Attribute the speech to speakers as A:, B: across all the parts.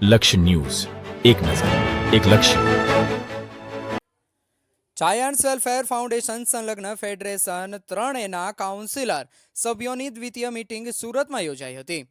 A: લક્ષ્ય ન્યૂઝ, એક નજર, એક લક્ષ્ય.
B: જાયન્ટ્સ વેલફેર ફાઉન્ડેશન સંલગ્ન ફેડરેશન ત્રણેના કાઉન્સિલર સભ્યોની દ્વિતીય મીટિંગ સુરતમાં યોજાઈ હતી.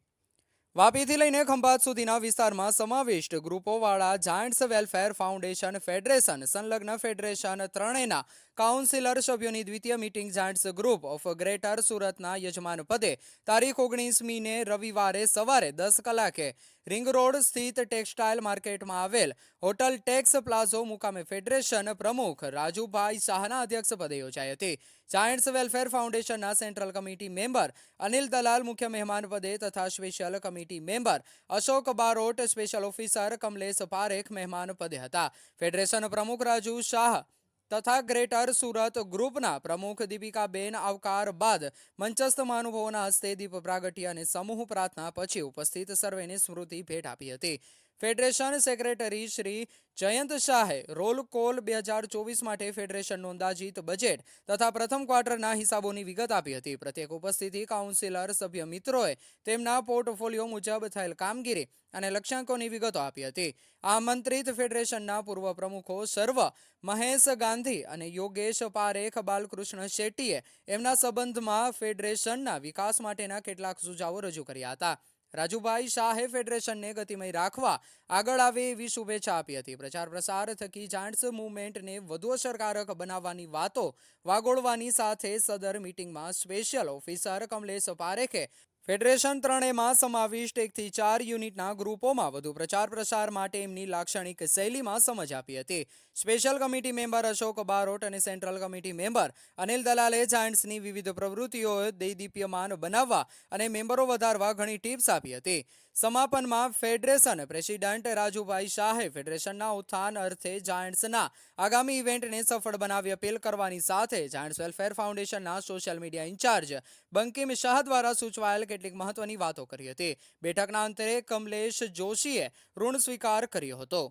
B: વાપીથી લઈને ખંભાત સુધીના વિસ્તારમાં સમાવિષ્ટ ગ્રુપોવાળા જાયન્ટ્સ વેલફેર ફાઉન્ડેશન ફેડરેશન સંલગ્ન ફેડરેશન ત્રણેના કાઉન્સિલર સભ્યોની દ્વિતીય meeting Giants group of greater સુરતના યજમાન પદે તારીખ 19મીને રવિવારે સવારે 10 કલાકે રિંગ રોડ સ્થિત ટેક્સટાઇલ માર્કેટમાં આવેલ હોટલ ટેક્સ પ્લાઝો મુકામે ફેડરેશન પ્રમુખ રાજુભાઈ શાહના અધ્યક્ષપદે યોજાઈ હતી. જાયન્ટ્સ વેલફેર ફાઉન્ડેશનના સેન્ટ્રલ કમિટી મેમ્બર અનિલ દલાલ મુખ્ય મહેમાન પદે તથા special committee member Ashok Barot, special officer Kamlesh Parekh મહેમાન પદે હતા. ફેડરેશન પ્રમુખ રાજુ શાહ તથા ગ્રેટર સુરત ગ્રુપના પ્રમુખ દીપિકાબેન આવકાર બાદ મંચસ્થ મહાનુભાવોના હસ્તે દીપ પ્રાગટ્ય અને સમૂહ પ્રાર્થના પછી ઉપસ્થિત સર્વેને સ્મૃતિ ભેટ આપી હતી. ફેડરેશન સેક્રેટરી શ્રી જયંત શાહે રોલ કોલ 2024 માટે ફેડરેશનનું અંદાજિત બજેટ તથા પ્રથમ ક્વાર્ટરના હિસાબોની વિગત આપી હતી. પ્રત્યેક ઉપસ્થિત કાઉન્સિલર સભ્ય મિત્રોએ તેમના પોર્ટફોલિયો મુજબ થયેલ કામગીરી અને લક્ષ્યાંકોની વિગતો આપી હતી. આમંત્રિત ફેડરેશનના પૂર્વ પ્રમુખો સર્વ મહેશ ગાંધી અને યોગેશ પારેખ બાલકૃષ્ણ શેટ્ટીએ એમના સંબંધમાં ફેડરેશનના વિકાસ માટેના કેટલાક સુઝાવો રજૂ કર્યા હતા. રાજુભાઈ શાહે ફેડરેશનને ગતિમય રાખવા આગળ આવે એવી શુભેચ્છા આપી હતી. પ્રચાર પ્રસાર થકી જાયન્ટ્સ મૂવમેન્ટને વધુ અસરકારક બનાવવાની વાતો વાગોળવાની સાથે સદર મીટિંગમાં સ્પેશિયલ ઓફિસર કમલેશ પારેખે ફેડરેશન ત્રણેયમાં સમાવિષ્ટ 1 થી 4 યુનિટના ગ્રુપોમાં વધુ પ્રચાર પ્રસાર માટે એમની લાક્ષણિક શૈલીમાં સમજ આપી હતી. Special committee member Ashok Barot અને સેન્ટ્રલ કમિટી મેમ્બર અનિલ દલાલે જાયન્ટ્સની વિવિધ પ્રવૃત્તિઓ દૈદીપ્યમાન બનાવવા અને મેમ્બરો વધારવા ઘણી ટિપ્સ આપી હતી. સમાપનમાં ફેડરેશન પ્રેસિડેન્ટ રાજુભાઈ શાહે ફેડરેશનના ઉત્થાન અર્થે જાયન્ટ્સના આગામી ઇવેન્ટને સફળ બનાવી અપીલ કરવાની સાથે જાયન્ટ્સ વેલફેર ફાઉન્ડેશનના social media in charge Bankim Shah દ્વારા સૂચવાયેલ કેટલીક મહત્વની વાતો કરી હતી. બેઠકના અંતે કમલેશ જોશીએ ઋણ સ્વીકાર કર્યો હતો.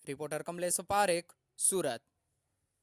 B: રિપોર્ટર કમલેશ પારેખ, સુરત.